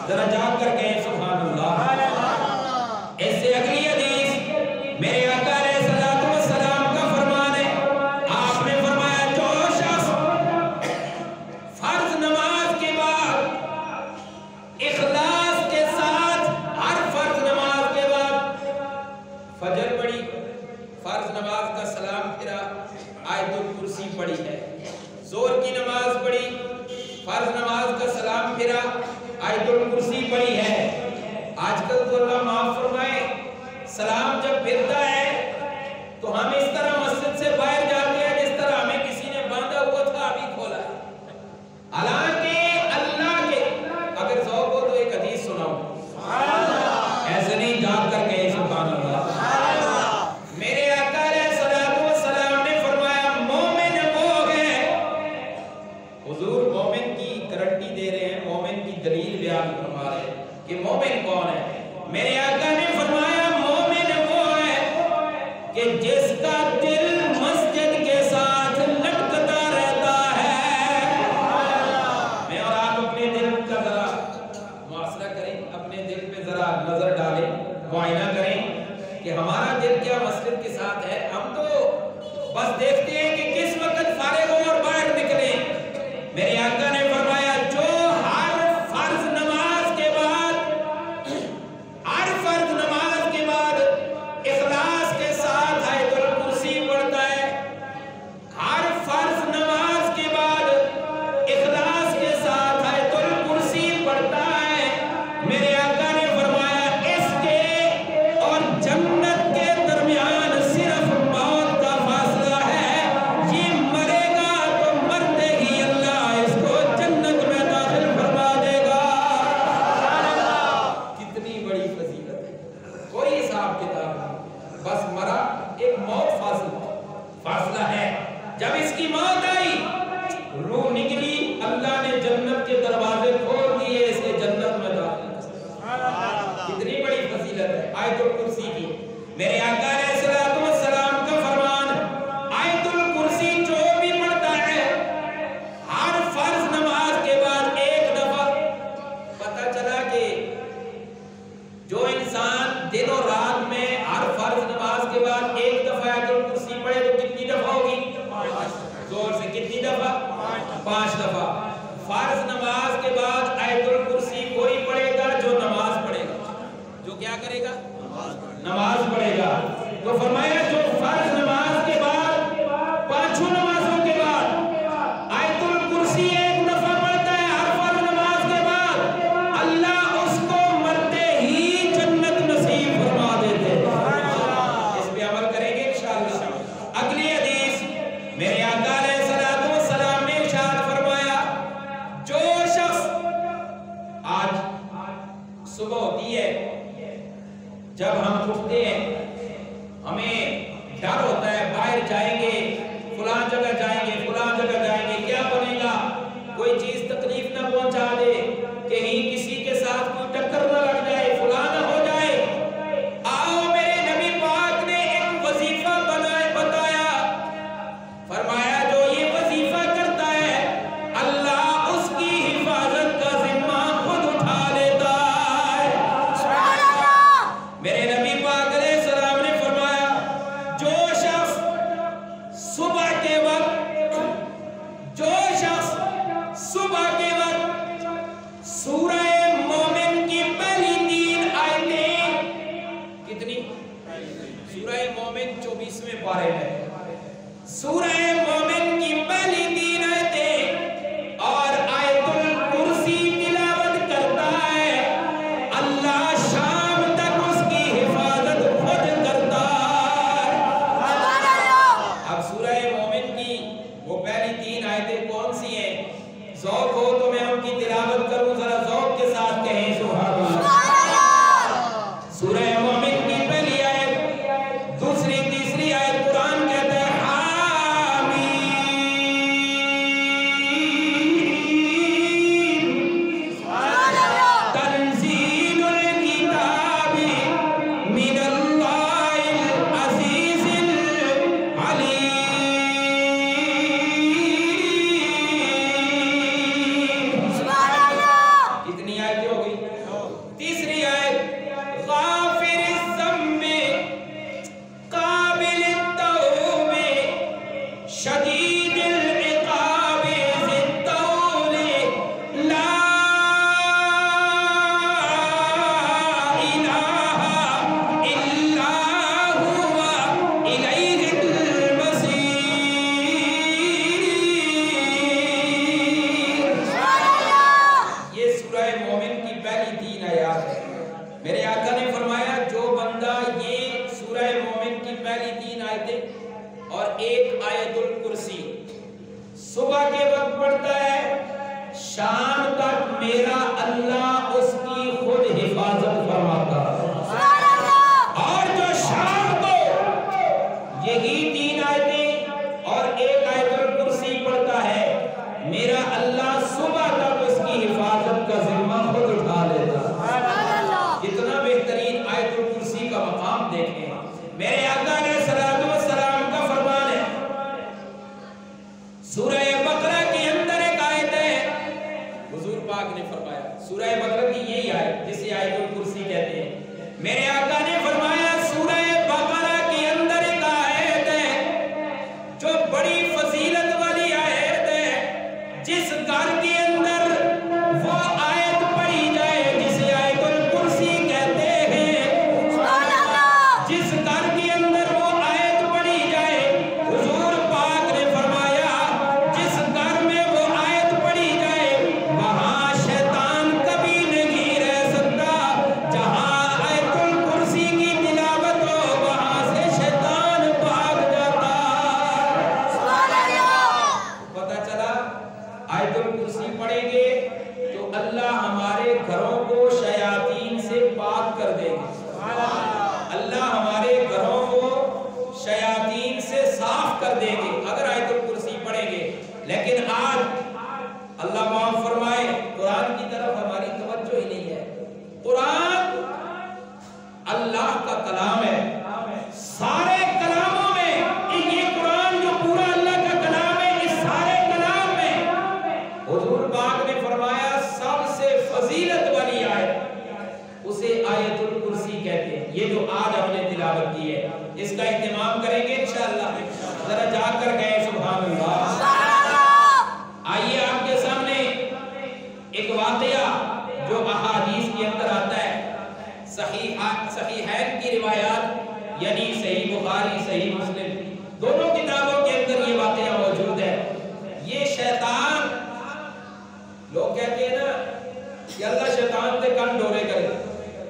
ذرا جاگ کر کہیں سبحان اللہ۔ اس سے اگلی حدیث میرے آقا علیہ السلام کا فرمان ہے، آپ نے فرمایا جو شخص فرض نماز کے بعد اخلاص کے ساتھ ہر فرض نماز کے بعد فجر پڑھی، فرض نماز کا سلام پھرا، آیت الکرسی پڑھی ہے، زور کی نماز پڑھی، فرض نماز کا سلام پھرا، آیت الکرسی پڑھی ہے۔ آج کل تو اللہ معاف فرمائے سلام جب پھرتا ہے تو ہم اس طرح مسجد سے باہر جاتے ہیں جس طرح ہمیں کسی نے باندھا ہوا تھا ابھی کھولا ہے۔ حالانکہ اللہ کے اگر ذوق ہو تو ایک حدیث سناؤں، ایسے نہیں جاگ کر کہے سبحان اللہ۔ میرے آقا علیہ السلام نے فرمایا مومن وہ ہے، حضور مومن کی گارنٹی دے رہے ہیں، مومن کی دلیل بیان فرما رہے ہیں کہ مومن کون ہے۔ میرے آقا نے فرمایا مومن وہ ہے کہ جس کا دل مسجد کے ساتھ لٹکتا رہتا ہے۔ میں اور آپ اپنے دل کا ذرا محاسبہ کریں، اپنے دل پہ ذرا نظر ڈالیں، معائنہ کریں کہ ہمارا دل کیا مسجد کے ساتھ ہے۔ ہم تو بس دیکھتے ہیں کہ کس وقت فارغ ہو اور باہر نکلیں۔ میرے آقا نے فرمایا جو ہر فرض نماز کے بعد اخلاص کے ساتھ آیت الکرسی پڑھتا ہے، ہر فرض نماز کے بعد اخلاص کے ساتھ آیت الکرسی پڑھتا ہے، میرے آقا نے فرمایا اس کے اور جنت کے درمیان صرف موت کا فاصلہ ہے، یہ مرے گا تو مرتے ہی اللہ اس کو جنت میں داخل فرما دے گا۔ کتنی بڑی فضیلت ہے، کوئی حساب کتاب نہیں، بس مرا ایک موت فاصلہ ہے۔ جب اس کی موت آئی روح نکلی، اللہ نے جنت کے دروازے کھول دیے، اس کے جنت میں داخل کر۔ کتنی بڑی فضیلت ہے آیت الکرسی کی۔ میرے آقا علیہ السلام کا فرمان، آیت الکرسی جو بھی پڑھتا ہے ہر فرض نماز کے بعد ایک دفعہ، پتہ چلا کہ جو انسان دن اور رات میں ہر فرض نماز کے بعد ایک دفعہ آیت الکرسی پڑھے تو کتنی دفعہ ہوگی؟ زور سے کتنی دفعہ؟ 5 دفعہ۔ فرض نماز کے بعد آیت الکرسی کوئی پڑھے گا جو نماز پڑھے گا، جو کیا کرے گا؟ نماز پڑھے گا۔ تو فرمایا جو فرض نماز کے بعد 5 نمازوں کے بعد آیت الکرسی ایک دفعہ پڑھتا ہے ہر فرض نماز کے بعد، اللہ اس کو مرتے ہی جنت نصیب فرما دیتے ہیں۔ اس پہ عمل کریں گے انشاءاللہ۔ اگلی حدیث میرے آقا علیہ السلام نے ارشاد فرمایا جو شخص، آج صبح ہوتی ہے جب ہم اٹھتے ہیں ہمیں ڈر ہوتا ہے باہر جائیں گے، فلاں جگہ جائیں گے، فلاں جگہ جائیں گے، کیا بنے گا، کوئی چیز تکلیف نہ پہنچا دے، کہیں کسی کے ساتھ کوئی ٹکر نہ لگ جائے، فلاں نہ ہو جائے۔ آؤ میرے نبی پاک نے ایک وظیفہ بتایا، فرمایا جو یہ وظیفہ کرتا ہے اللہ اس کی حفاظت کا ذمہ خود اٹھا لیتا ہے۔ میرے نبی پاک علیہ السلام نے فرمایا جو شخص صبح کے وقت سورہ مومن کی پہلی 3 آیتیں، کتنی؟ سورہ مومن 24ویں پارے میں، سورہ مومن کی پہلی 3 آیتیں اور آیت الکرسی تلاوت کرتا ہے، اللہ شام تک اس کی حفاظت خود کرتا ہے۔ اب سورہ مومن کی وہ پہلی 3 آیتیں کون سی ہیں؟ ذوق ہو تو میں ان کی تلاوت کروں، ذرا ذوق کے ساتھ کہیں سبحان اللہ۔ سورہ مومن کی پہلی آیت، دوسری تیسری آیت قرآن کہتا ہے حامیم تنزیل الکتاب من اللہ العزیز العلیم۔ کتنی آیتیں ہو گئی؟ میرا اللہ اس کی خود حفاظت فرماتا ہے۔ اور جو شام کو یہی 3 آیتیں اور 1 آیت الکرسی پڑھتا ہے، میرا اللہ صبح تک اس کی حفاظت کا ذمہ خود اٹھا لیتا ہے۔ کتنا بہترین آیت الکرسی کا مقام دیکھیں۔ میرے آقا علیہ السلام کا فرمان ہے، سورہ بقرہ کے اندر ایک آیت ہے، حضور پاک نے فرمایا، سورہ بقرہ کی یہی آیت جسے آیت الکرسی کہتے ہیں، میرے آقا نے فرمایا سورہ بقرہ کے اندر ایک آیت ہے جو بڑی فضیلت والی آیت ہے، جس گھر کے اندر وہ آیت پڑھی جائے جسے آیت الکرسی کہتے ہیں، جس گھر کے اندر وہ آیت پڑھی جائے، حضور پاک نے فرمایا جس گھر میں وہ آیت پڑھی جائے وہاں شیطان کبھی نہیں رہ سکتا۔ جہاں آیت الکرسی کی تلاوت ہو وہاں سے شیطان بھاگ جاتا۔ پتہ چلا آیت الکرسی پڑھیں گے تو اللہ ہمارے گھروں کو شیاطین سے پاک کر دے گا، اللہ ہمارے گھروں کو شیاطین سے صاف کر دیں گے اگر آیت الکرسی پڑھیں گے۔ لیکن آج اللہ معاف فرمائے قرآن کی طرف ہماری توجہ ہی نہیں ہے۔ قرآن اللہ کا کلام ہے، سارے کلاموں میں یہ قرآن جو پورا اللہ کا کلام ہے، اس سارے کلام میں حضور پاک نے فرمایا سب سے فضیلت والی آیت اسے آیت الکرسی کہتے ہیں۔ یہ جو آج ہم نے تلاوت کی ہے اس کا اہتمام کریں گے انشاءاللہ، ذرا جا کر گئے سبحان اللہ۔ آئیے آپ کے سامنے ایک واقعہ جو احادیث کے اندر آتا ہے، صحیحین کی روایات یعنی صحیح بخاری صحیح مسلم دونوں کتابوں کے اندر یہ واقعہ موجود ہے۔ یہ شیطان، لوگ کہتے ہیں نا کہ اللہ شیطان تے کن ڈورے کرے،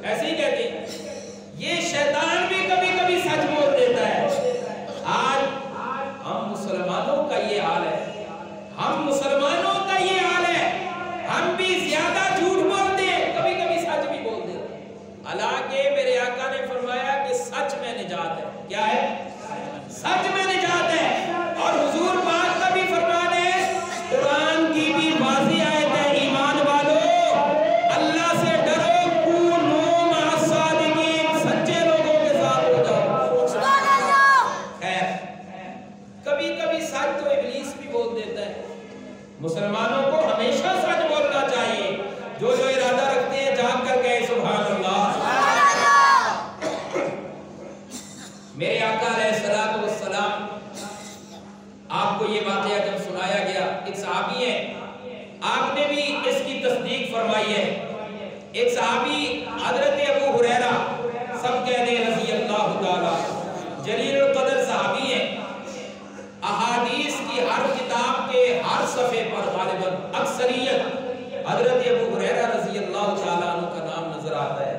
ایسے ہی کہتے ہیں، یہ شیطان بھی کبھی کبھی سچ بول دیتا ہے۔ آج ہم مسلمانوں کا یہ حال ہے، ہم مسلمانوں کا یہ حال ہے، ہم بھی زیادہ جھوٹ بولتے ہیں، کبھی کبھی سچ بھی بول دیتے ہیں۔ حالانکہ میرے آقا نے فرمایا کہ سچ میں نجات ہے۔ کیا ہے؟ سچ میں نجات ہے۔ اور حضور پاک کا بھی فرمان ہے، قرآن کی بھی واضح آیت ہے، ایمان والو اللہ سے ڈرو، کونوا مع الصادقین، سچے لوگوں کے ساتھ ہو جاؤ۔ خیر، کبھی کبھی سچ تو ابلیس بھی بول دیتا ہے۔ مسلمانوں کو ہمیشہ سچ بولنا چاہیے، جو ارادہ رکھتے ہیں جا کر گئے سبحان اللہ۔ میرے آقا علیہ السلام آپ کو یہ واقعہ جب سنایا گیا، ایک صحابی ہے، آپ نے بھی اس کی تصدیق فرمائی ہے۔ ایک صحابی حضرت ابو ہریرہ، سب کہہ دیں رضی اللہ تعالی، جلیل القدر صحابی ہے، احادیث کی ہر کتاب کے ہر صفحے پر غالباً اکثریت حضرت ابو ہریرہ رضی اللہ تعالیٰ عنہ کا نام نظر آتا ہے۔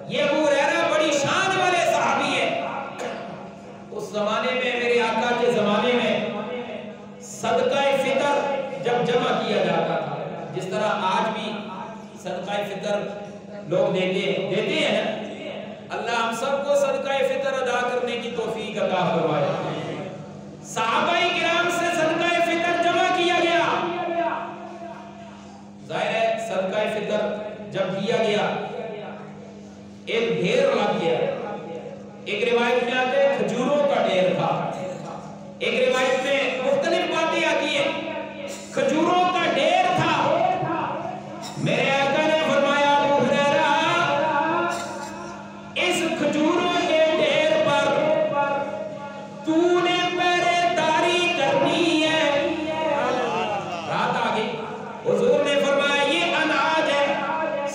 یہ ابو ہریرہ بڑی شان والے صحابی ہیں۔ اس زمانے میں، میرے آقا کے زمانے میں، صدقہ فطر جب جمع کیا جاتا تھا، جس طرح آج بھی صدقہ فطر لوگ دیتے ہیں، اللہ ہم سب کو صدقہ فطر ادا کرنے کی توفیق عطا فرمائے۔ صحابہ کرام سے صدقہ فطر جمع کیا گیا، ظاہر ہے صدقہ فطر جب دیا گیا ایک ڈھیر لگ گیا۔ ایک روایت میں آتا ہے کھجوروں کا ڈھیر تھا، ایک روایت میں مختلف باتیں آتی ہیں، کھجوروں کا ڈھیر تھا۔ میرے آقا نے فرمایا ابو ہریرہ، اس کھجوروں کے ڈھیر پر تو نے پہرے داری کرنی ہے۔ رات آ گئی، حضور نے فرمایا یہ اناج ہے،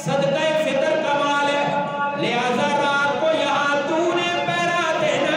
صدقہ فطر کا مال ہے، لہذا رات کو یہاں تو نے پہرا دینا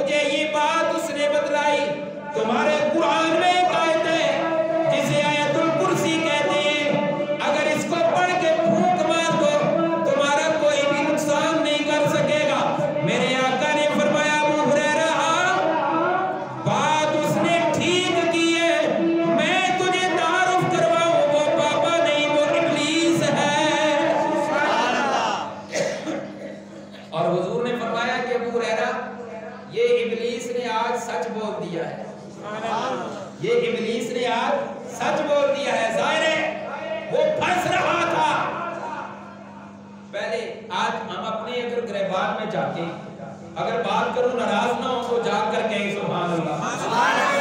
مجھے یہ بات اس نے بتلائی. تمہارے قرآن میں ایک آیت ہے جسے آیت الکرسی کہتے ہیں، اگر اس کو پڑھ کے پھونک مار دو تمہارا کوئی بھی نقصان نہیں کر سکے گا. میرے آقا نے فرمایا ابو ہریرہ بات اس نے ٹھیک کی ہے، میں تجھے تعارف کرواؤں، وہ بابا نہیں وہ ابلیس ہے. اور حضور نے فرمایا کہ ابو ہریرہ یہ ابلیس نے آج سچ بول دیا ہے، یہ ابلیس نے آج سچ بول دیا ہے. ظاہر ہے وہ پھنس رہا تھا. پہلے آج ہم اپنے اگر گریبان میں جا کے اگر بات کروں ناراض نہ ہو تو جا کر کہیں سبحان اللہ.